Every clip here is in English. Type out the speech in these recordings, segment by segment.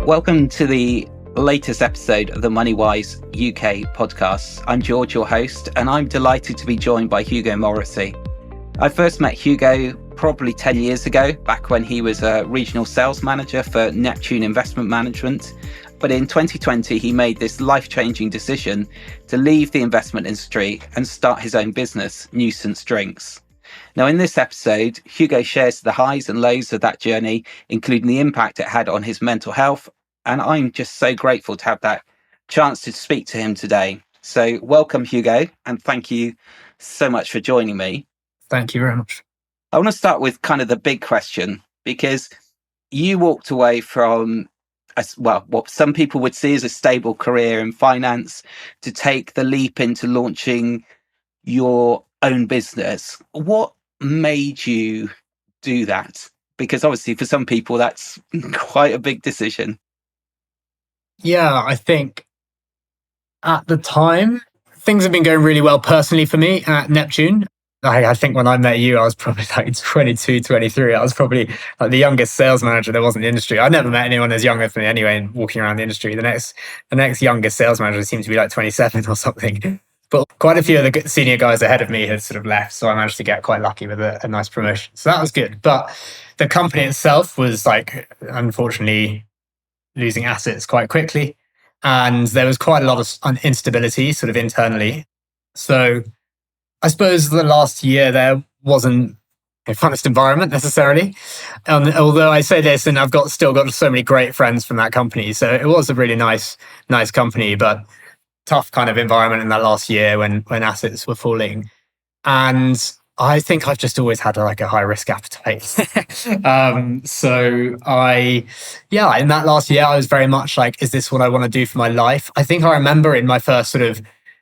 Welcome to the latest episode of the MoneyWise UK podcast. I'm George, your host, and I'm delighted to be joined by Hugo Morrissey. I first met Hugo probably 10 years ago, back when he was a regional sales manager for Neptune Investment Management. But in 2020, he made this life-changing decision to leave the investment industry and start his own business, Nuisance Drinks. Now, in this episode, Hugo shares the highs and lows of that journey, including the impact it had on his mental health. And I'm just so grateful to have that chance to speak to him today. So welcome, Hugo, and thank you so much for joining me. Thank you very much. I want to start with kind of the big question, because you walked away from what some people would see as a stable career in finance to take the leap into launching your own business. What made you do that? Because obviously for some people that's quite a big decision. Yeah, I think at the time, things have been going really well personally for me at Neptune. I think when I met you, I was probably like 22, 23. I was probably like the youngest sales manager there was in the industry. I never met anyone as young as me anyway, walking around the industry. The next youngest sales manager seemed to be like 27 or something. But quite a few of the senior guys ahead of me had sort of left. So I managed to get quite lucky with a nice promotion. So that was good. But the company itself was like, unfortunately, losing assets quite quickly. And there was quite a lot of instability sort of internally. So I suppose the last year there wasn't a funnest environment necessarily. Although I say this, and I've still got so many great friends from that company. So it was a really nice company, but tough kind of environment in that last year when assets were falling. And I think I've just always had like a high risk appetite. So in that last year, I was very much like, is this what I want to do for my life? I think I remember in my first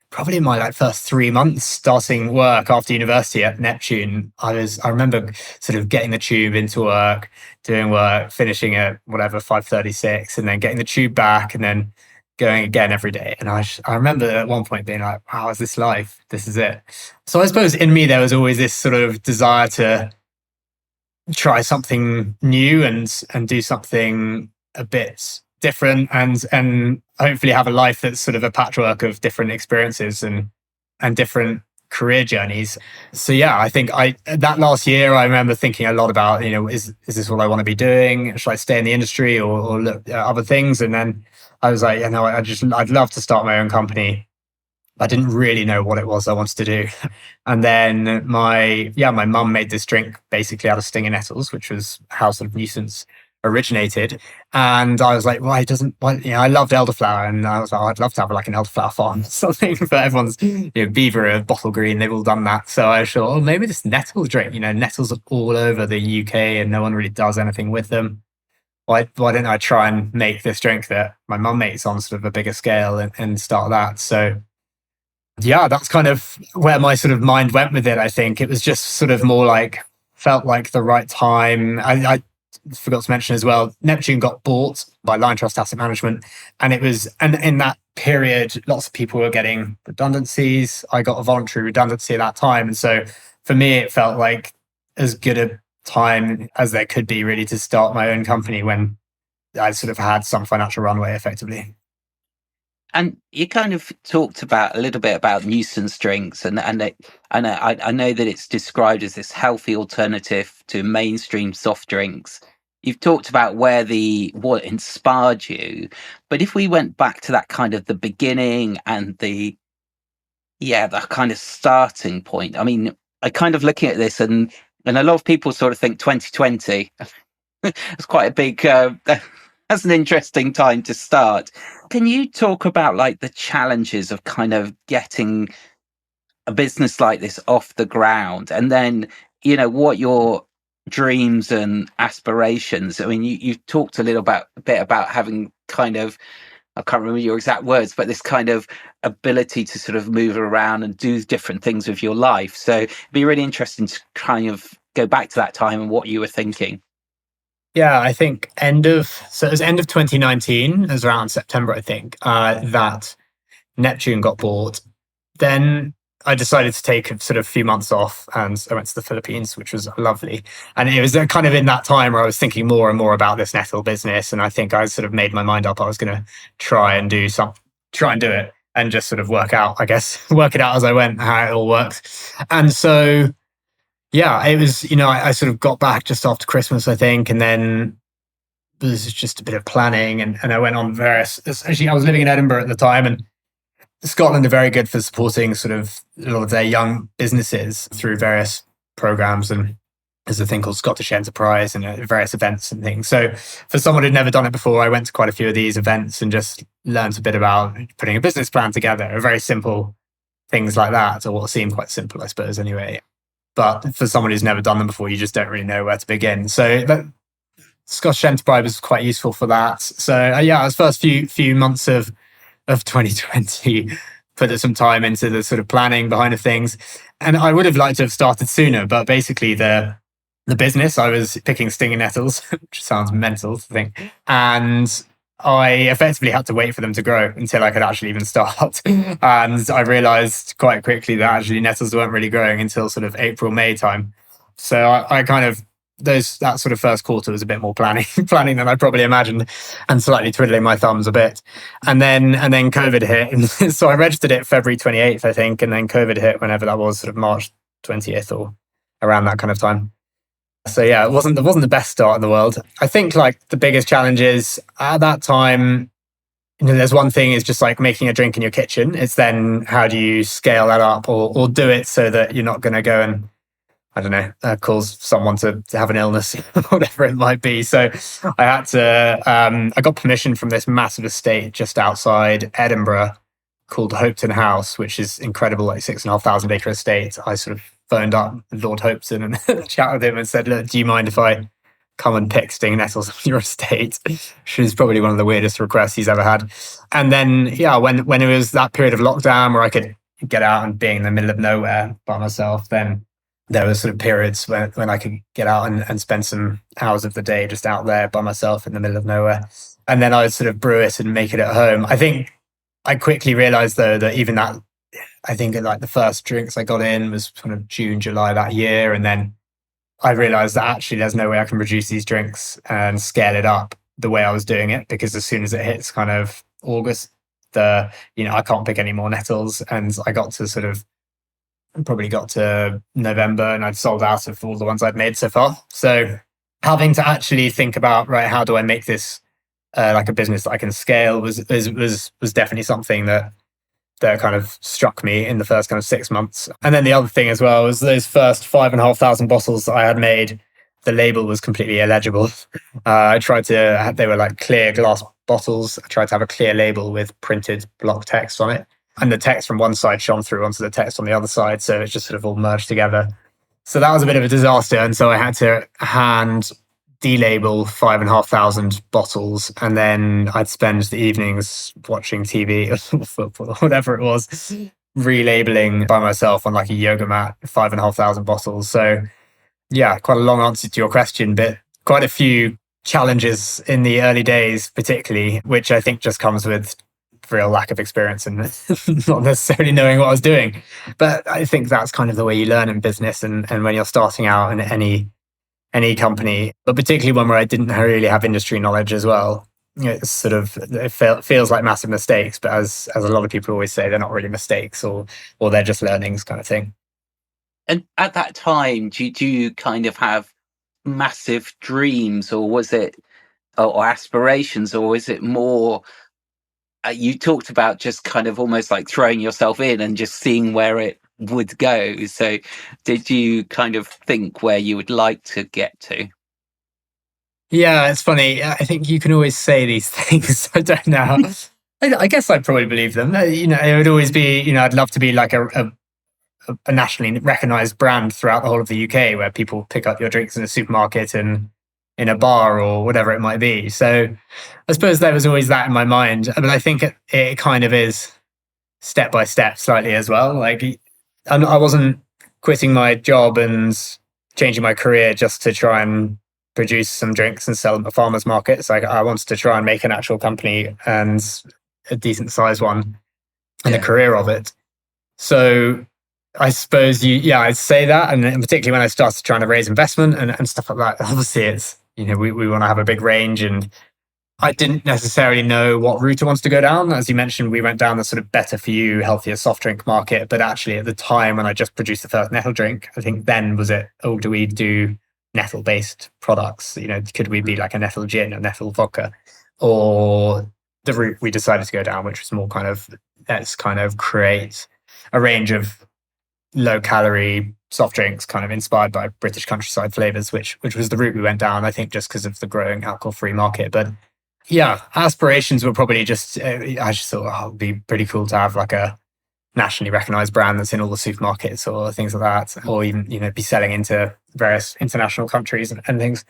probably in my first 3 months starting work after university at Neptune, I remember sort of getting the tube into work, doing work, finishing at 5:36, and then getting the tube back and then going again every day. And I remember at one point being like, wow, is this life? This is it. So I suppose in me, there was always this sort of desire to try something new and do something a bit different and hopefully have a life that's sort of a patchwork of different experiences and different career journeys. So yeah, I think that last year I remember thinking a lot about, is this what I want to be doing? Should I stay in the industry or look at other things? And then I was like, I'd love to start my own company. I didn't really know what it was I wanted to do. And then my mum made this drink basically out of stinger nettles, which was how sort of Nuisance originated. And I was like, I loved elderflower, and I was like, I'd love to have like an elderflower farm or something. But everyone's beaver or bottle green, they've all done that. So I thought, maybe this nettles drink. Nettles are all over the UK and no one really does anything with them. Why don't I try and make this drink that my mum makes on sort of a bigger scale and start that? So yeah, that's kind of where my sort of mind went with it. I think it was just sort of more like, felt like the right time. I forgot to mention as well, Neptune got bought by Liontrust Asset Management. And in that period, lots of people were getting redundancies. I got a voluntary redundancy at that time. And so for me, it felt like as good a time as there could be really to start my own company when I sort of had some financial runway effectively. And you kind of talked about a little bit about Nuisance Drinks, and I know that it's described as this healthy alternative to mainstream soft drinks. You've talked about what inspired you, but if we went back to that kind of the beginning and the kind of starting point, I mean, I kind of looking at this and a lot of people sort of think 2020 it's quite a big, that's an interesting time to start. Can you talk about like the challenges of kind of getting a business like this off the ground, and then, what your dreams and aspirations? I mean, you've talked a bit about having kind of, I can't remember your exact words, but this kind of ability to sort of move around and do different things with your life. So it'd be really interesting to kind of go back to that time and what you were thinking. Yeah, I think it was end of 2019, it was around September, I think, that Neptune got bought. Then I decided to take a sort of few months off, and I went to the Philippines, which was lovely. And it was kind of in that time where I was thinking more and more about this nettle business. And I think I sort of made my mind up I was going to try and do it and just sort of work out, I guess, work it out as I went, how it all works. And so, yeah, it was, I sort of got back just after Christmas, I think. And then it was just a bit of planning. And I went on actually, I was living in Edinburgh at the time, and Scotland are very good for supporting sort of a lot of their young businesses through various programs, and there's a thing called Scottish Enterprise and various events and things. So for someone who'd never done it before, I went to quite a few of these events and just learned a bit about putting a business plan together, very simple things like that, or what seemed quite simple, I suppose, anyway. But for someone who's never done them before, you just don't really know where to begin. So Scottish Enterprise was quite useful for that. So yeah, it was first few months of 2020 put some time into the sort of planning behind the things. And I would have liked to have started sooner, but basically the business, I was picking stinging nettles, which sounds mental to think. And I effectively had to wait for them to grow until I could actually even start. And I realized quite quickly that actually nettles weren't really growing until sort of April, May time. So I kind of, that sort of first quarter was a bit more planning than I probably imagined, and slightly twiddling my thumbs a bit. And then COVID hit. And so I registered it February 28th, I think. And then COVID hit whenever that was, sort of March 20th or around that kind of time. So yeah, it wasn't the best start in the world. I think like the biggest challenge is at that time, there's one thing is just like making a drink in your kitchen. It's then how do you scale that up or do it so that you're not going to go and, I don't know, cause someone to have an illness, whatever it might be. So I had to, I got permission from this massive estate just outside Edinburgh called Hopetoun House, which is incredible, like 6,500 acre estate. I sort of phoned up Lord Hopetoun and chatted with him and said, look, do you mind if I come and pick stinging nettles on your estate? Which is probably one of the weirdest requests he's ever had. And then, yeah, when it was that period of lockdown where I could get out and being in the middle of nowhere by myself, then there were sort of periods when I could get out and spend some hours of the day just out there by myself in the middle of nowhere. And then I would sort of brew it and make it at home. I think I quickly realized, though, that even that, I think like the first drinks I got in was kind of June, July that year. And then I realized that actually there's no way I can produce these drinks and scale it up the way I was doing it, because as soon as it hits kind of August, I can't pick any more nettles. And I probably got to November and I'd sold out of all the ones I'd made so far. So having to actually think about, right, how do I make this like a business that I can scale was definitely something that kind of struck me in the first kind of 6 months. And then the other thing as well was those first 5,500 bottles that I had made, the label was completely illegible. They were like clear glass bottles. I tried to have a clear label with printed block text on it. And the text from one side shone through onto the text on the other side. So it just sort of all merged together. So that was a bit of a disaster. And so I had to hand delabel 5,500 bottles. And then I'd spend the evenings watching TV or football or whatever it was, relabeling by myself on like a yoga mat, 5,500 bottles. So yeah, quite a long answer to your question, but quite a few challenges in the early days, particularly, which I think just comes with real lack of experience and not necessarily knowing what I was doing. But I think that's kind of the way you learn in business and when you're starting out in any company, but particularly one where I didn't really have industry knowledge as well. It's sort of, feels like massive mistakes, but as a lot of people always say, they're not really mistakes or they're just learnings kind of thing. And at that time, do you kind of have massive dreams, or was it, or aspirations, or is it more, you talked about just kind of almost like throwing yourself in and just seeing where it would go. So did you kind of think where you would like to get to? Yeah, it's funny. I think you can always say these things. I don't know. I guess I'd probably believe them. It would always be, I'd love to be like a nationally recognized brand throughout the whole of the UK, where people pick up your drinks in a supermarket and in a bar or whatever it might be. So I suppose there was always that in my mind. But I think it kind of is step by step slightly as well. Like I wasn't quitting my job and changing my career just to try and produce some drinks and sell them at farmers markets. Like I wanted to try and make an actual company, and a decent sized one, and a career of it. So I suppose I'd say that. And particularly when I started trying to raise investment and stuff like that, obviously it's, we want to have a big range, and I didn't necessarily know what route I wanted to go down. As you mentioned, we went down the sort of better for you, healthier soft drink market. But actually at the time when I just produced the first nettle drink, I think then was it, oh, do we do nettle based products? Could we be like a nettle gin, a nettle vodka? Or the route we decided to go down, which was more kind of, let's kind of create a range of low calorie soft drinks kind of inspired by British countryside flavors, which was the route we went down, I think, just because of the growing alcohol free market. But yeah, aspirations were probably just, I just thought, oh, it'd be pretty cool to have like a nationally recognized brand that's in all the supermarkets or things like that, or even, be selling into various international countries and things.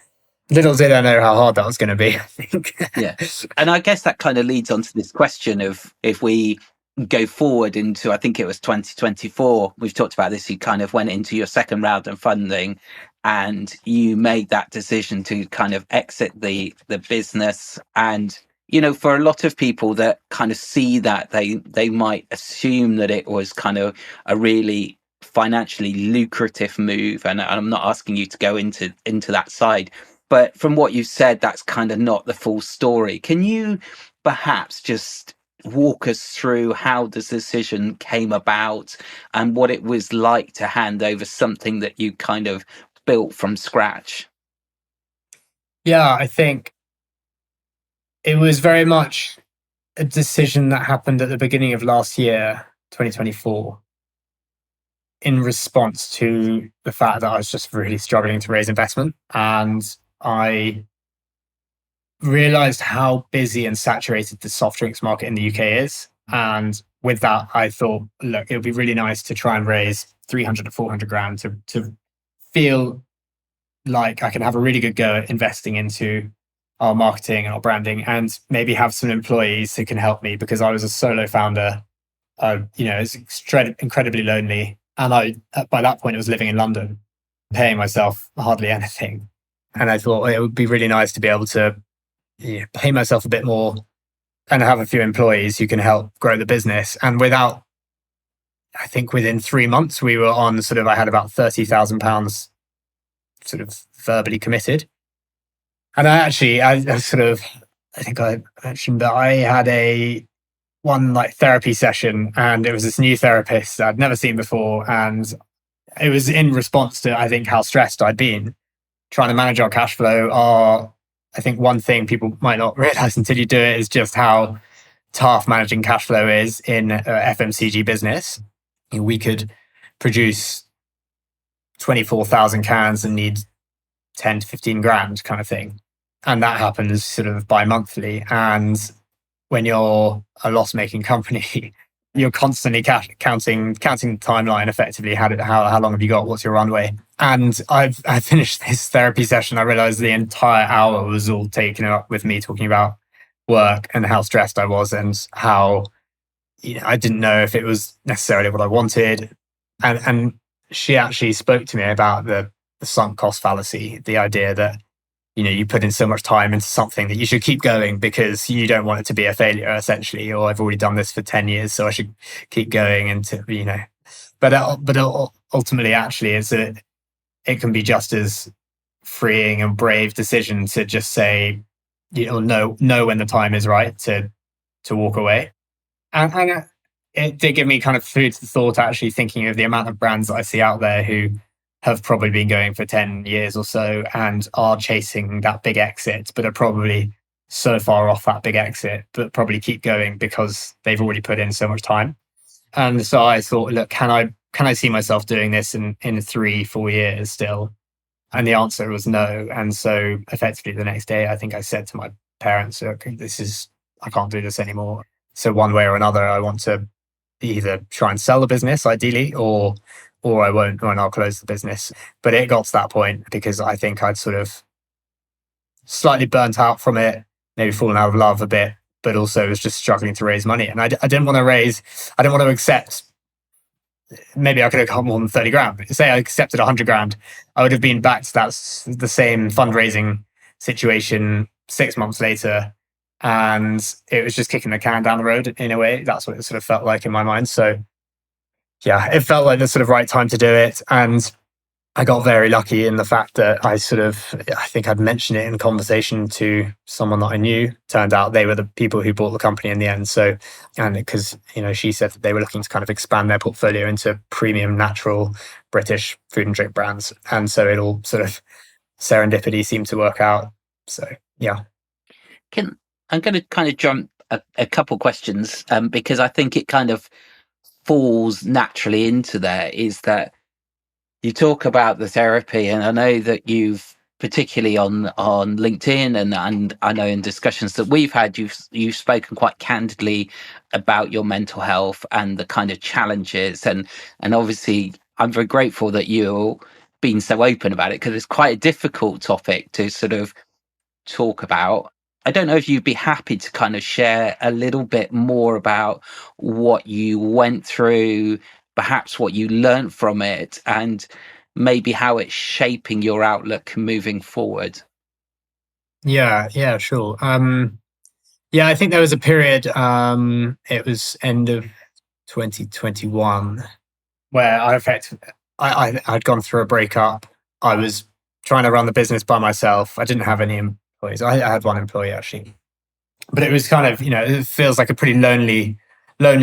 Little did I know how hard that was going to be, I think. Yeah. And I guess that kind of leads on to this question of, if we go forward into, I think it was 2024, we've talked about this, you kind of went into your second round of funding and you made that decision to kind of exit the business. And for a lot of people that kind of see that, they might assume that it was kind of a really financially lucrative move, and I'm not asking you to go into that side, but from what you've said, that's kind of not the full story. Can you perhaps just walk us through how the decision came about and what it was like to hand over something that you kind of built from scratch? Yeah, I think it was very much a decision that happened at the beginning of last year, 2024, in response to the fact that I was just really struggling to raise investment. And I realized how busy and saturated the soft drinks market in the UK is. And with that, I thought, look, it would be really nice to try and raise 300 to 400 grand to feel like I can have a really good go at investing into our marketing and our branding, and maybe have some employees who can help me, because I was a solo founder. It's incredibly lonely. And I, by that point, I was living in London, paying myself hardly anything. And I thought it would be really nice to be able to pay myself a bit more and have a few employees who can help grow the business. And I think within 3 months, we were on I had about £30,000 sort of verbally committed. And I think I mentioned that I had one therapy session, and it was this new therapist that I'd never seen before. And it was in response to, I think, how stressed I'd been trying to manage our cash flow. I think one thing people might not realize until you do it is just how tough managing cash flow is in FMCG business. We could produce 24,000 cans and need 10 to 15 grand kind of thing. And that happens sort of bi-monthly. And when you're a loss-making company, you're constantly counting the timeline effectively. How long have you got? What's your runway? And I finished this therapy session. I realized the entire hour was all taken up with me talking about work and how stressed I was, and how I didn't know if it was necessarily what I wanted. And she actually spoke to me about the sunk cost fallacy, the idea that you put in so much time into something that you should keep going because you don't want it to be a failure, essentially. Or I've already done this for 10 years, so I should keep going into, but ultimately, actually, it can be just as freeing and brave decision to just say, know when the time is right to walk away. And it did give me kind of food for thought, actually, thinking of the amount of brands that I see out there who have probably been going for 10 years or so and are chasing that big exit, but are probably so far off that big exit, but probably keep going because they've already put in so much time. And so I thought, look, can I see myself doing this in 3-4 years still? And the answer was no. And so effectively the next day, I think I said to my parents, look, I can't do this anymore. So one way or another, I want to either try and sell the business ideally, or I won't, and I'll close the business. But it got to that point because I think I'd sort of slightly burnt out from it, maybe fallen out of love a bit, but also was just struggling to raise money. And I didn't want to accept, maybe I could have got more than 30 grand. Say I accepted 100 grand, I would have been back to the same fundraising situation 6 months later. And it was just kicking the can down the road in a way. That's what it sort of felt like in my mind. So yeah, it felt like the sort of right time to do it. And I got very lucky in the fact that I think I'd mentioned it in conversation to someone that I knew. Turned out they were the people who bought the company in the end. So, and because, she said that they were looking to kind of expand their portfolio into premium, natural British food and drink brands. And so it all sort of serendipity seemed to work out. So, yeah. I'm going to kind of jump a couple questions, because I think it kind of falls naturally into there, is that you talk about the therapy, and I know that you've, particularly on LinkedIn, and I know in discussions that we've had, you've spoken quite candidly about your mental health and the kind of challenges, and obviously I'm very grateful that you're being so open about it, because it's quite a difficult topic to sort of talk about. I don't know if you'd be happy to kind of share a little bit more about what you went through, perhaps what you learned from it, and maybe how it's shaping your outlook moving forward. Yeah, sure. Yeah, I think there was a period, it was end of 2021, where I'd gone through a breakup. I was trying to run the business by myself. I didn't have any employees. I had one employee actually, but it was kind of, it feels like a pretty lonely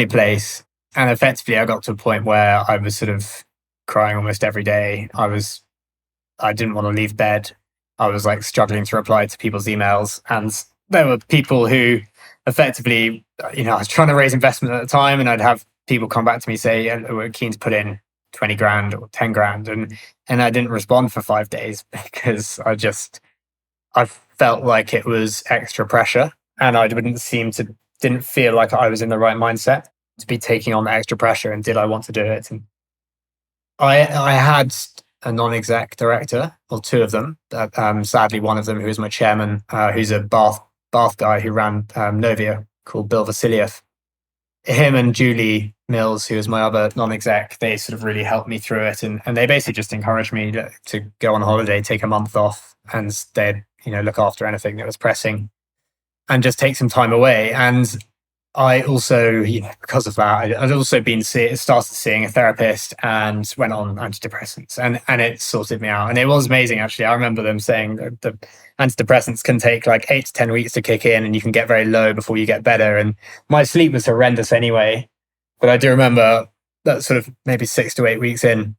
place. And effectively, I got to a point where I was sort of crying almost every day. I didn't want to leave bed. I was like struggling to reply to people's emails, and there were people who effectively, I was trying to raise investment at the time, and I'd have people come back to me say, yeah, we're keen to put in 20 grand or 10 grand. And I didn't respond for 5 days because I felt like it was extra pressure, and I didn't feel like I was in the right mindset to be taking on the extra pressure. And did I want to do it? And I had a non-exec director, or two of them. Sadly, one of them, who was my chairman, who's a Bath guy who ran Novia, called Bill Vasiliev. Him and Julie Mills, who was my other non-exec, they sort of really helped me through it, and they basically just encouraged me to go on holiday, take a month off, and they'd look after anything that was pressing, and just take some time away. And I also, because of that, I'd also started seeing a therapist and went on antidepressants, and it sorted me out. And it was amazing, actually. I remember them saying that the antidepressants can take like 8 to 10 weeks to kick in, and you can get very low before you get better. And my sleep was horrendous anyway. But I do remember that sort of maybe 6 to 8 weeks in,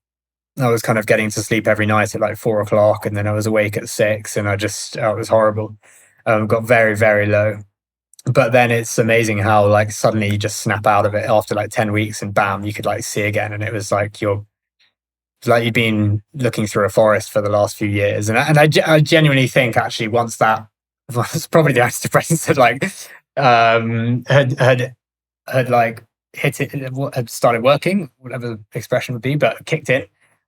I was kind of getting to sleep every night at like 4 o'clock, and then I was awake at 6, and it was horrible. Got very, very low. But then it's amazing how like suddenly you just snap out of it after like 10 weeks, and bam, you could like see again. And it was like you'd been looking through a forest for the last few years. And I genuinely think actually once that was probably the antidepressants had like hit it, had started working, whatever the expression would be, but kicked in.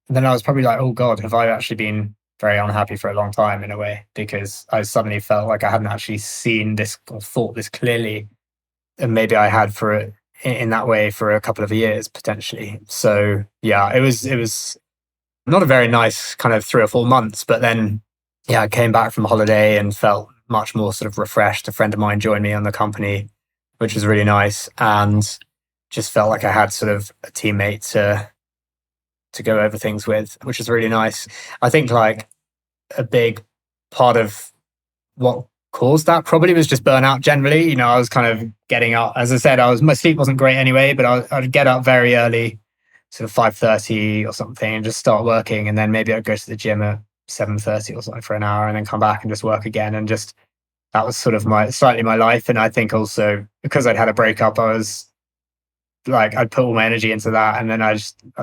And then I was probably like, oh God, have I actually been very unhappy for a long time, in a way, because I suddenly felt like I hadn't actually seen this or thought this clearly, and maybe I had for it in that way for a couple of years potentially. So yeah, it was not a very nice kind of 3 or 4 months, but then I came back from holiday and felt much more sort of refreshed. A friend of mine joined me on the company, which was really nice, and just felt like I had sort of a teammate to go over things with, which was really nice. I think like a big part of what caused that probably was just burnout generally. I was kind of getting up, as I said, my sleep wasn't great anyway, but I'd get up very early, sort of 5:30 or something, and just start working. And then maybe I'd go to the gym at 7:30 or something for an hour, and then come back and just work again. And just, that was sort of slightly my life. And I think also because I'd had a breakup, I was like, I'd put all my energy into that. And then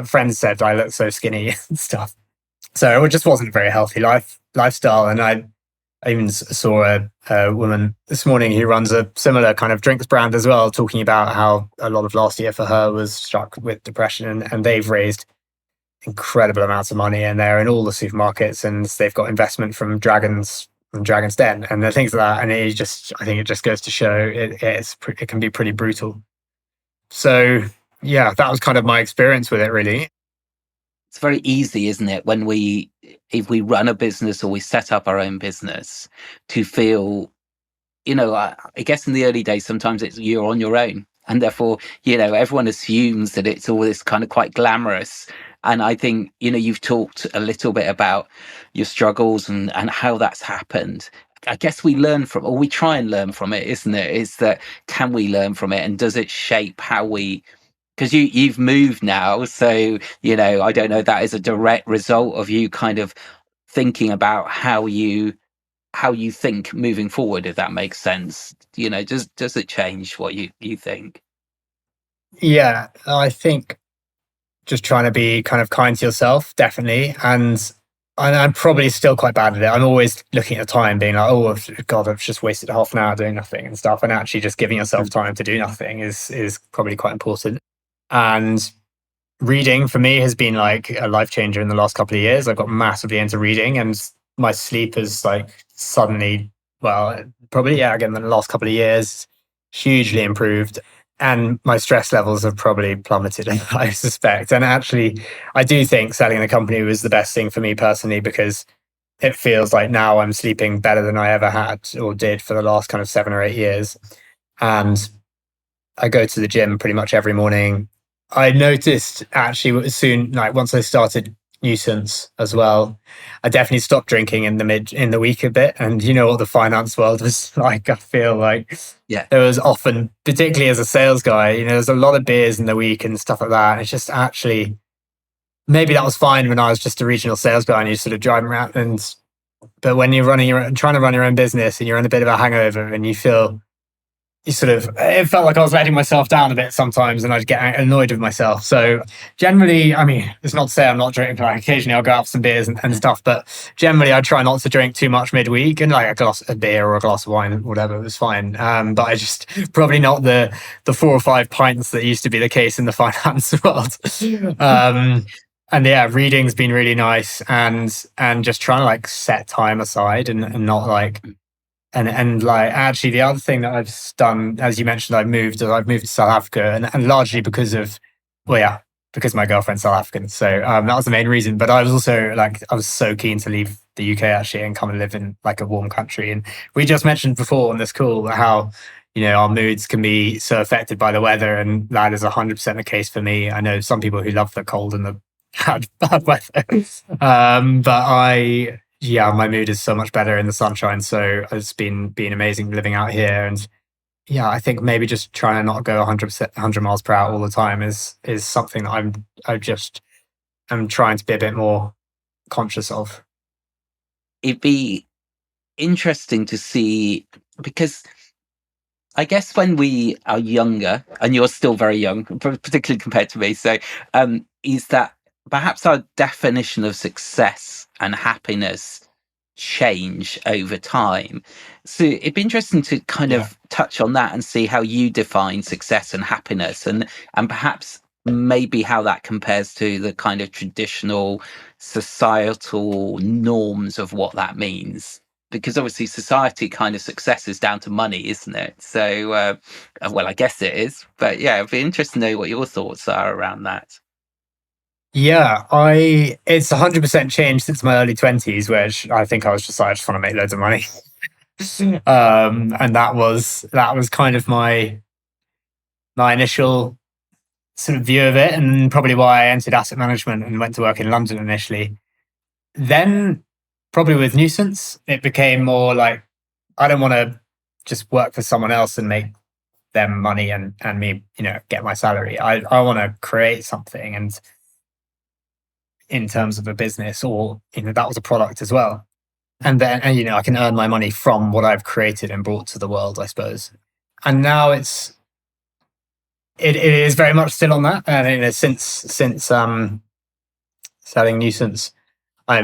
friends said I looked so skinny and stuff. So it just wasn't a very healthy lifestyle. And I even saw a woman this morning who runs a similar kind of drinks brand as well, talking about how a lot of last year for her was struck with depression, and they've raised incredible amounts of money, and they're in all the supermarkets, and they've got investment from Dragon's Den and the things like that. And I think it just goes to show it can be pretty brutal. So yeah, that was kind of my experience with it, really. It's very easy, isn't it, if we run a business or we set up our own business, to feel, I guess in the early days, sometimes it's you're on your own. and therefore, everyone assumes that it's all this kind of quite glamorous. And I think, you've talked a little bit about your struggles and how that's happened. I guess we learn from, or we try and learn from it, isn't it? Is that, can we learn from it, and does it shape how we, because you've moved now, so I don't know, that is a direct result of you kind of thinking about how you think moving forward, if that makes sense. Does it change what you think? Yeah, I think just trying to be kind of kind to yourself, definitely. And I'm probably still quite bad at it. I'm always looking at the time, being like, "Oh God, I've just wasted half an hour doing nothing and stuff." And actually, just giving yourself time to do nothing is probably quite important. And reading for me has been like a life changer in the last couple of years. I've got massively into reading, and my sleep has like suddenly, well, probably, yeah, again, in the last couple of years, hugely improved. And my stress levels have probably plummeted, I suspect. And actually, I do think selling the company was the best thing for me personally, because it feels like now I'm sleeping better than I ever had or did for the last kind of 7 or 8 years. And I go to the gym pretty much every morning. I noticed actually soon, like once I started Nuisance as well, I definitely stopped drinking in the week a bit. And you know what the finance world was like. I feel like Yeah. there was often, particularly as a sales guy, there's a lot of beers in the week and stuff like that. And it's just actually, maybe that was fine when I was just a regional sales guy and you're sort of driving around. But when you're trying to run your own business and you're in a bit of a hangover and you it felt like I was letting myself down a bit sometimes, and I'd get annoyed with myself. So generally, I mean, it's not to say I'm not drinking. Like occasionally I'll go out for some beers and stuff, but generally I try not to drink too much midweek, and like a glass of beer or a glass of wine, whatever, was fine. But I just probably not the 4 or 5 pints that used to be the case in the finance world. And yeah, reading's been really nice, and just trying to like set time aside and not like. And like actually the other thing that I've done, as you mentioned, I've moved to South Africa, and largely because of, well, yeah, because my girlfriend's South African. So that was the main reason. But I was also like, I was so keen to leave the UK actually and come and live in like a warm country. And we just mentioned before on this call how, our moods can be so affected by the weather, and that is 100% the case for me. I know some people who love the cold and the bad weather. But yeah, my mood is so much better in the sunshine. So it's been amazing living out here. And yeah, I think maybe just trying to not go 100 miles per hour all the time is something that I'm trying to be a bit more conscious of. It'd be interesting to see, because I guess when we are younger, and you're still very young, particularly compared to me, so is that perhaps our definition of success and happiness change over time. So it'd be interesting to kind of touch on that and see how you define success and happiness, and perhaps maybe how that compares to the kind of traditional societal norms of what that means. Because obviously society kind of success is down to money, isn't it? So, well, I guess it is. But yeah, it'd be interesting to know what your thoughts are around that. Yeah, it's 100% changed since my early 20s, which I think I was just like, I just want to make loads of money. And that was kind of my initial sort of view of it, and probably why I entered asset management and went to work in London initially. Then probably with Nuisance, it became more like, I don't want to just work for someone else and make them money and me, get my salary. I want to create something, and in terms of a business, or that was a product as well. And then I can earn my money from what I've created and brought to the world, I suppose. And now it is very much still on that. And since selling Nuisance, I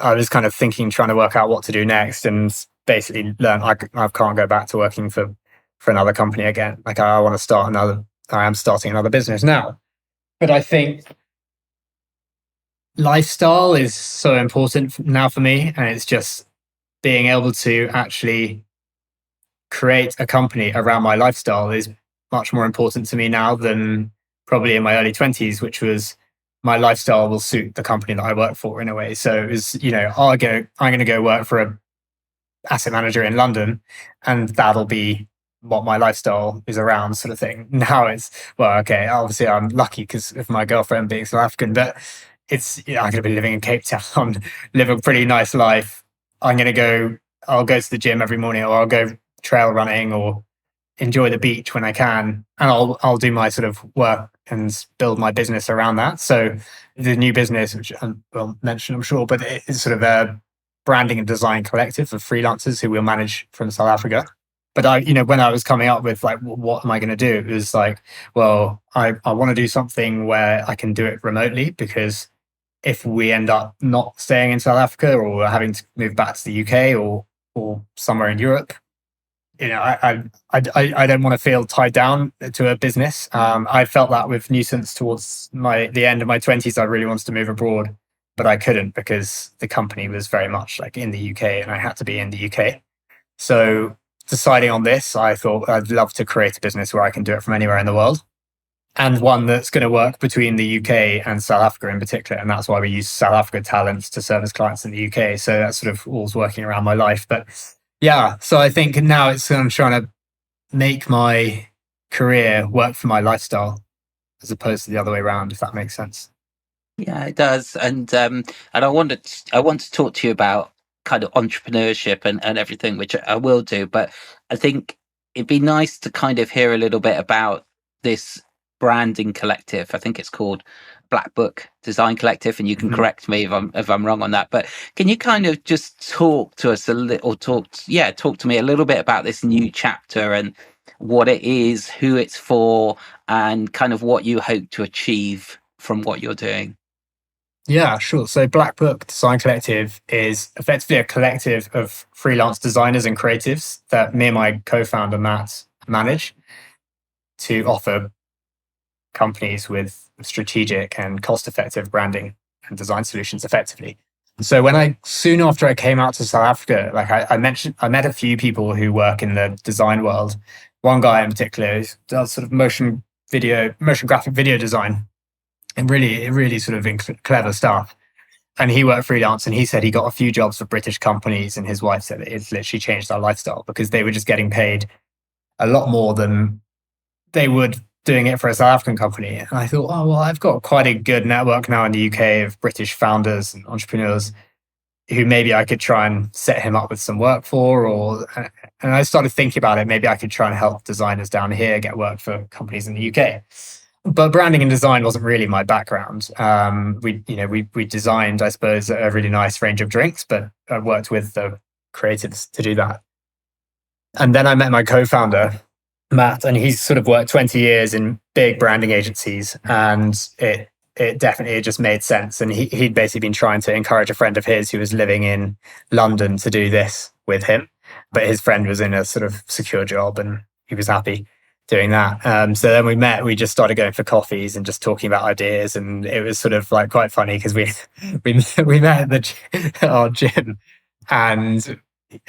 was kind of trying to work out what to do next, and basically learn I can't go back to working for another company again. Like I want to start I am starting another business now. But I think lifestyle is so important now for me, and it's just being able to actually create a company around my lifestyle is much more important to me now than probably in my early 20s, which was my lifestyle will suit the company that I work for in a way. So it was, I'm going to go work for a asset manager in London, and that'll be what my lifestyle is around, sort of thing. Now it's, well, okay, obviously I'm lucky because of my girlfriend being South African, but it's, I'm going to be living in Cape Town, live a pretty nice life. I'll go to the gym every morning, or I'll go trail running, or enjoy the beach when I can, and I'll do my sort of work and build my business around that. So the new business, which I will mention, I'm sure, but it's sort of a branding and design collective of freelancers who we'll manage from South Africa. But when I was coming up with like, what am I going to do? It was like, well, I want to do something where I can do it remotely, because if we end up not staying in South Africa, or having to move back to the UK, or somewhere in Europe, I don't want to feel tied down to a business. I felt that with Nuisance towards the end of my 20s. I really wanted to move abroad, but I couldn't, because the company was very much like in the UK, and I had to be in the UK. So deciding on this, I thought I'd love to create a business where I can do it from anywhere in the world, and one that's going to work between the UK and South Africa in particular. And that's why we use South Africa talents to service clients in the UK. So that's sort of all's working around my life. But yeah, so I think now I'm trying to make my career work for my lifestyle, as opposed to the other way around, if that makes sense. Yeah, it does. And I want to talk to you about kind of entrepreneurship and everything, which I will do. But I think it'd be nice to kind of hear a little bit about this branding collective. I think it's called Blackbook Design Collective, and you can Mhm. correct me if I'm wrong on that. But can you kind of just talk to us a little, talk to me a little bit about this new chapter, and what it is, who it's for, and kind of what you hope to achieve from what you're doing? Yeah, sure. So Blackbook Design Collective is effectively a collective of freelance designers and creatives that me and my co-founder Matt manage, to offer companies with strategic and cost-effective branding and design solutions effectively. So soon after I came out to South Africa, like I met a few people who work in the design world. One guy in particular does sort of motion graphic video design, and really sort of clever stuff. And he worked freelance, and he said he got a few jobs for British companies, and his wife said that it's literally changed their lifestyle, because they were just getting paid a lot more than they would doing it for a South African company. And I thought, oh, well, I've got quite a good network now in the UK of British founders and entrepreneurs who maybe I could try and set him up with some work for, and I started thinking about it. Maybe I could try and help designers down here get work for companies in the UK. But branding and design wasn't really my background. We designed, I suppose, a really nice range of drinks, but I worked with the creatives to do that. And then I met my co-founder, Matt, and he's sort of worked 20 years in big branding agencies, and it definitely just made sense. And he'd basically been trying to encourage a friend of his who was living in London to do this with him, but his friend was in a sort of secure job, and he was happy doing that. So then we just started going for coffees and just talking about ideas, and it was sort of like quite funny, because we met at our gym, and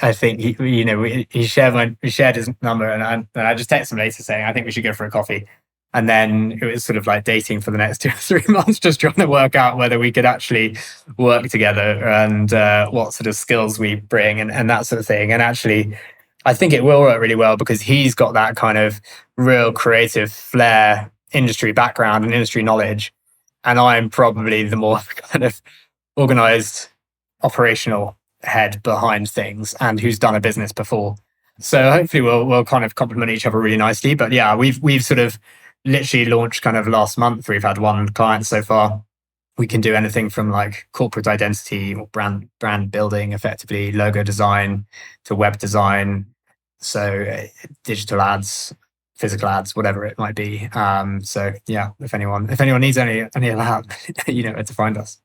I think he shared his number, and I just texted him later saying I think we should go for a coffee. And then it was sort of like dating for the next 2 or 3 months, just trying to work out whether we could actually work together, and what sort of skills we bring, and that sort of thing. And actually, I think it will work really well, because he's got that kind of real creative flair, industry background and industry knowledge, and I'm probably the more kind of organized, operational head behind things, and who's done a business before. So hopefully we'll kind of complement each other really nicely. But yeah, we've sort of literally launched kind of last month. We've had one client so far. We can do anything from like corporate identity or brand building, effectively logo design, to web design. So digital ads, physical ads, whatever it might be. So yeah, if anyone needs any of that, you know where to find us.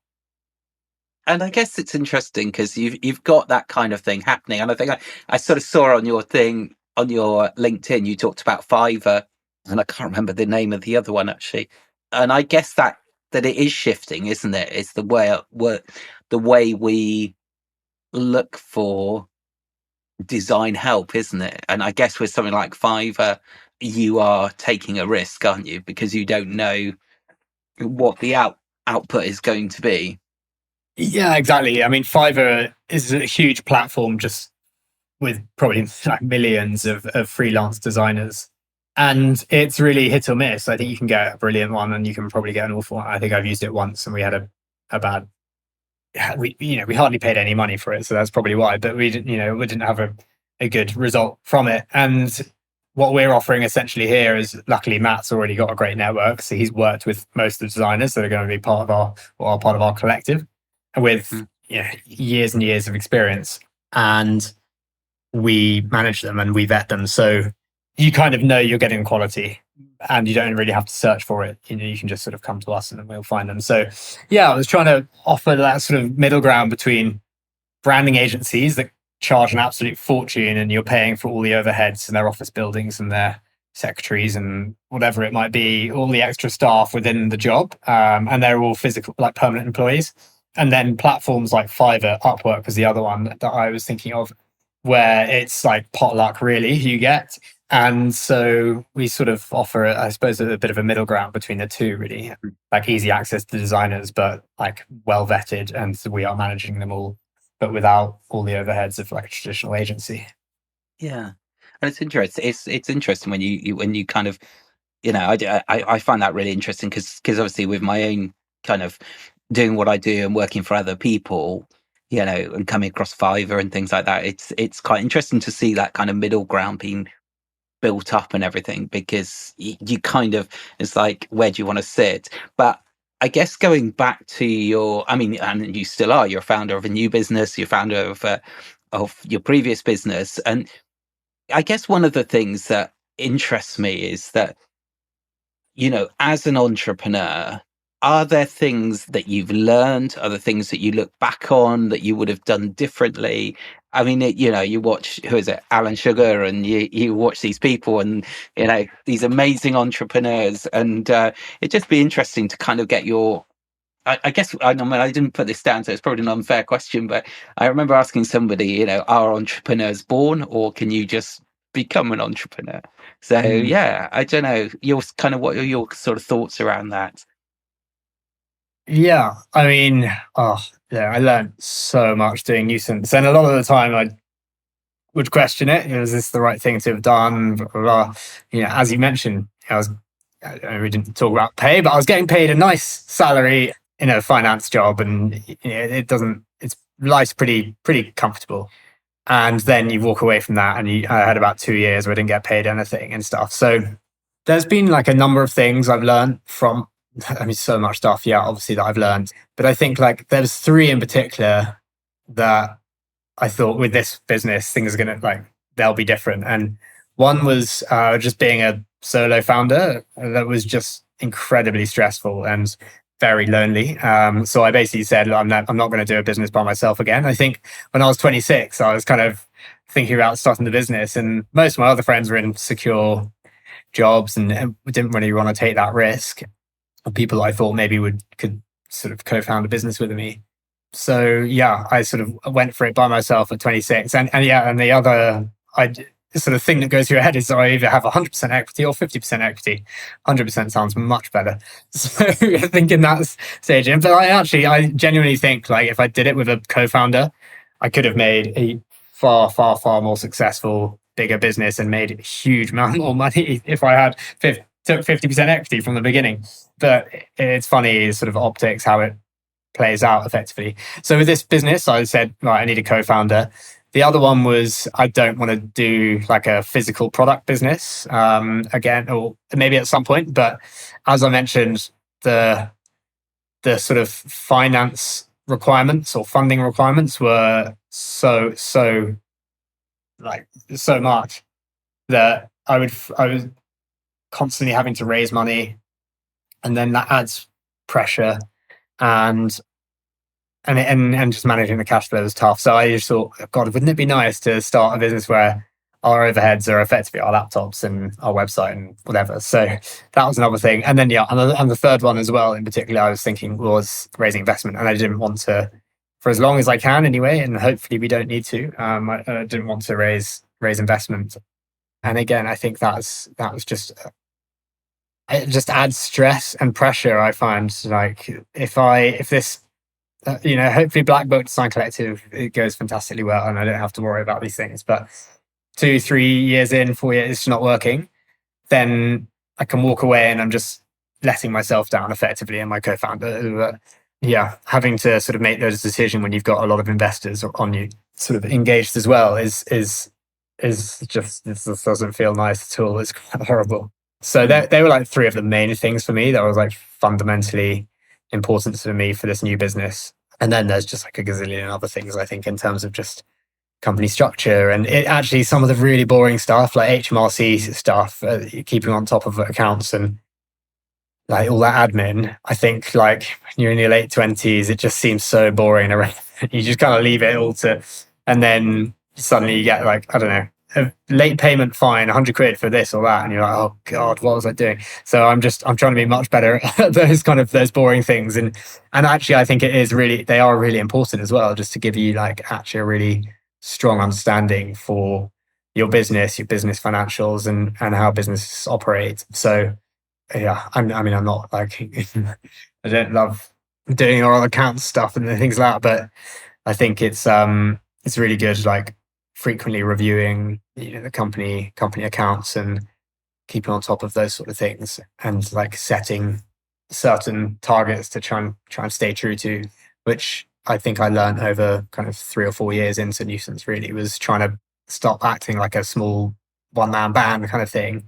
And I guess it's interesting because you've got that kind of thing happening. And I think I sort of saw on your thing on your LinkedIn, you talked about Fiverr, and I can't remember the name of the other one actually. And I guess that it is shifting, isn't it? It's the way we look for design help, isn't it? And I guess with something like Fiverr, you are taking a risk, aren't you? Because you don't know what the output is going to be. Yeah, exactly. I mean, Fiverr is a huge platform just with probably like millions of freelance designers. And it's really hit or miss. I think you can get a brilliant one and you can probably get an awful one. I think I've used it once and we had a bad, we hardly paid any money for it. So that's probably why, but we didn't have a good result from it. And what we're offering essentially here is, luckily Matt's already got a great network. So he's worked with most of the designers that are going to be part of our collective with years and years of experience. And we manage them and we vet them. So you kind of know you're getting quality and you don't really have to search for it. You can just sort of come to us and then we'll find them. So I was trying to offer that sort of middle ground between branding agencies that charge an absolute fortune and you're paying for all the overheads in their office buildings and their secretaries and whatever it might be, all the extra staff within the job. And they're all physical, like permanent employees. And then platforms like Fiverr, Upwork was the other one that I was thinking of, where it's like potluck really who you get. And so we sort of offer, I suppose, a bit of a middle ground between the two, really, like easy access to designers, but like well vetted. And so we are managing them all, but without all the overheads of like a traditional agency. Yeah, and it's interesting. It's interesting when you kind of, I find that really interesting because obviously with my own kind of doing what I do and working for other people, and coming across Fiverr and things like that, it's quite interesting to see that kind of middle ground being built up and everything, because you kind of, it's like, where do you want to sit? But I guess going back to and you still are, you're a founder of a new business, you're founder of your previous business. And I guess one of the things that interests me is that, as an entrepreneur, are there things that you've learned? Are there things that you look back on that you would have done differently? I mean, you watch, who is it, Alan Sugar, and you watch these people and, these amazing entrepreneurs. And it'd just be interesting to kind of get your, I guess, I didn't put this down, so it's probably an unfair question, but I remember asking somebody, are entrepreneurs born, or can you just become an entrepreneur? So, I don't know, what are your sort of thoughts around that? Yeah, I mean, I learned so much doing Nuisance, and a lot of the time I would question it. Is this the right thing to have done? Blah, blah, blah. As you mentioned, we didn't talk about pay, but I was getting paid a nice salary in a finance job, and life's pretty comfortable. And then you walk away from that, and I had about 2 years where I didn't get paid anything and stuff. So there's been like a number of things I've learned from. So much stuff, obviously, that I've learned. But I think like there's 3 in particular that I thought with this business, things are going to they'll be different. And one was just being a solo founder that was just incredibly stressful and very lonely. So I basically said, I'm not going to do a business by myself again. I think when I was 26, I was kind of thinking about starting the business, and most of my other friends were in secure jobs and didn't really want to take that risk. People I thought maybe could sort of co-found a business with me. So I sort of went for it by myself at 26. And the other sort of thing that goes through your head is I either have 100% equity or 50% equity. 100% sounds much better. So I think in that stage, but I genuinely think like if I did it with a co-founder, I could have made a far, far, far more successful, bigger business and made a huge amount more money if I had took 50% equity from the beginning. But it's funny, sort of optics, how it plays out effectively. So with this business, I said, right, I need a co-founder. The other one was, I don't want to do like a physical product business again, or maybe at some point. But as I mentioned, the sort of finance requirements or funding requirements were so much that I was constantly having to raise money, and then that adds pressure, and just managing the cash flow is tough. So I just thought, God, wouldn't it be nice to start a business where our overheads are effectively our laptops and our website and whatever? So that was another thing. And then and the third one as well in particular I was thinking was raising investment, and I didn't want to, for as long as I can anyway, and hopefully we don't need to, I didn't want to raise investment. And again, I think that was just, it just adds stress and pressure. I find like if this hopefully Blackbook Design Collective, it goes fantastically well and I don't have to worry about these things. But 2-3 years in, 4 years, it's not working, then I can walk away and I'm just letting myself down effectively, and my co-founder. Yeah, having to sort of make those decisions when you've got a lot of investors on you sort of engaged as well is just, this doesn't feel nice at all. It's quite horrible. So they were like three of the main things for me that was like fundamentally important to me for this new business. And then there's just like a gazillion other things, I think, in terms of just company structure and it actually some of the really boring stuff like HMRC stuff, keeping on top of accounts and like all that admin. I think like when you're in your late 20s, it just seems so boring. You just kind of leave it all to, and then suddenly you get like, I don't know, a late payment fine, 100 quid for this or that. And you're like, oh God, what was I doing? So I'm trying to be much better at those boring things. And actually, I think they are really important as well, just to give you like actually a really strong understanding for your business financials and how businesses operate. So yeah, I'm not like, I don't love doing all account stuff and things like that, but I think it's really good, like frequently reviewing the company accounts and keeping on top of those sort of things, and like setting certain targets to try and stay true to, which I think I learned over kind of 3 or 4 years into Nuisance. Really was trying to stop acting like a small one-man band kind of thing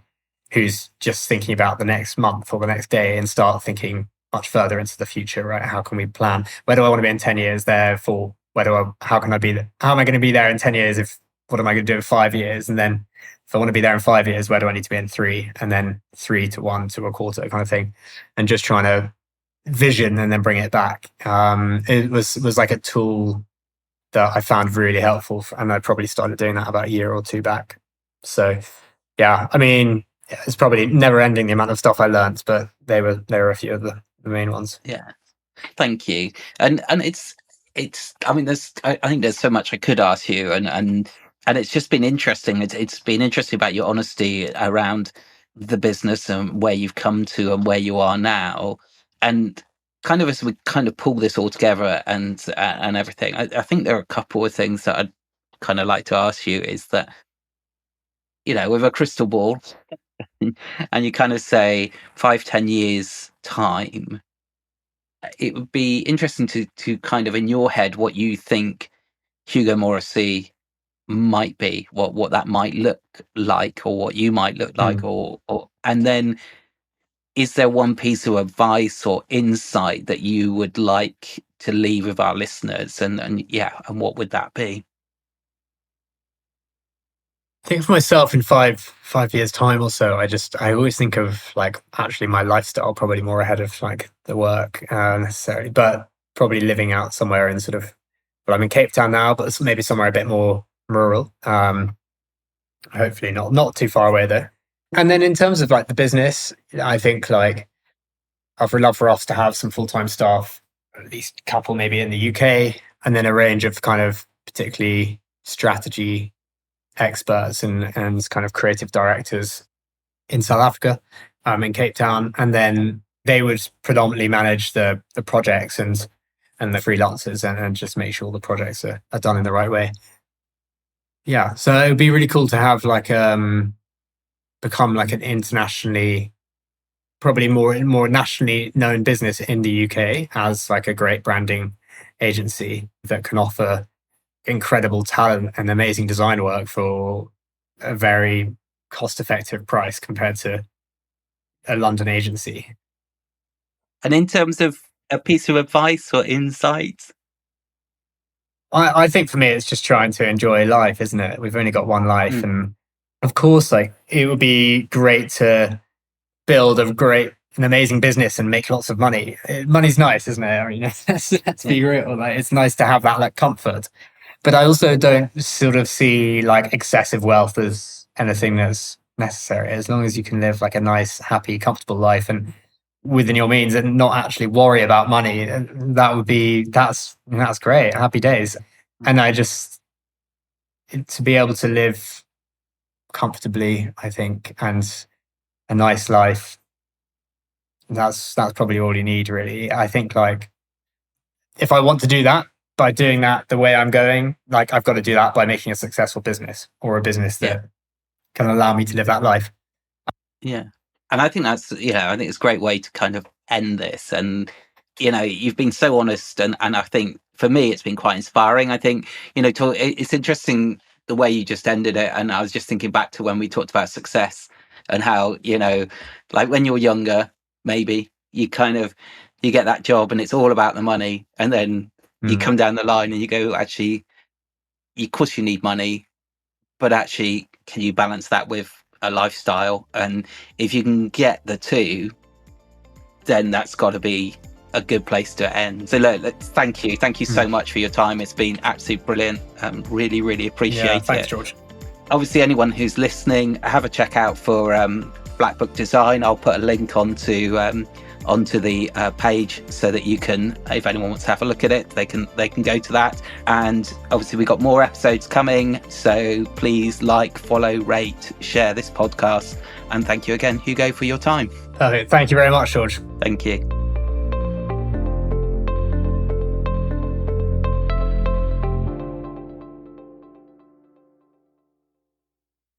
who's just thinking about the next month or the next day, and start thinking much further into the future, right? How can we plan? Where do I want to be in 10 years? Therefore, how am I going to be there in 10 years? What am I going to do in 5 years? And then if I want to be there in 5 years, where do I need to be in 3? And then 3 to 1 to a quarter kind of thing. And just trying to vision and then bring it back. It was like a tool that I found really helpful. And I probably started doing that about a year or two back. So yeah, I mean, it's probably never ending the amount of stuff I learned, but they were a few of the main ones. Yeah, thank you. And it's I mean, I think there's so much I could ask you, and it's just been interesting. It's been interesting about your honesty around the business and where you've come to and where you are now, and kind of as we kind of pull this all together and everything. I think there are a couple of things that I'd kind of like to ask you. Is that, with a crystal ball, and you kind of say 5-10 years time, it would be interesting to kind of, in your head, what you think Hugo Morrissey might be, what that might look like, or what you might look like, or and then is there one piece of advice or insight that you would like to leave with our listeners, and what would that be? I think for myself in 5 years time or so, I always think of like actually my lifestyle probably more ahead of like the work necessarily, but probably living out somewhere in sort of, well, I'm in Cape Town now, but maybe somewhere a bit more rural. Hopefully not too far away though. And then in terms of like the business, I think like I would love for us to have some full-time staff, at least a couple maybe in the UK, and then a range of kind of particularly strategy experts and kind of creative directors in South Africa, in Cape Town, and then they would predominantly manage the projects and the freelancers and just make sure the projects are done in the right way. Yeah, so it would be really cool to have like become like an internationally, probably more nationally known business in the UK as like a great branding agency that can offer incredible talent and amazing design work for a very cost-effective price compared to a London agency. And in terms of a piece of advice or insight? I think for me, it's just trying to enjoy life, isn't it? We've only got one life. And of course, like it would be great to build an amazing business and make lots of money. Money's nice, isn't it? I mean, let's be real. Like, it's nice to have that like comfort. But I also don't sort of see like excessive wealth as anything that's necessary, as long as you can live like a nice, happy, comfortable life and within your means and not actually worry about money. That's great. Happy days. And to be able to live comfortably, I think, and a nice life, that's probably all you need, really. I think like if I want to do that, by doing that the way I'm going, like I've got to do that by making a successful business, or a business that can allow me to live that life. Yeah. And I think that's, I think it's a great way to kind of end this. And, you've been so honest. And I think for me, it's been quite inspiring. I think, it's interesting the way you just ended it. And I was just thinking back to when we talked about success and how, like when you're younger, maybe you get that job and it's all about the money. And then you come down the line and you go, actually, of course you need money, but actually, can you balance that with a lifestyle? And if you can get the two, then that's got to be a good place to end. So look, thank you so much for your time. It's been absolutely brilliant. Really, really appreciate it. Thanks, George. Obviously, anyone who's listening, have a check out for Blackbook Design. I'll put a link onto the page so that you can, if anyone wants to have a look at it, they can go to that. And obviously we've got more episodes coming, so please like, follow, rate, share this podcast. And thank you again, Hugo, for your time. Perfect. Thank you very much, George. Thank you.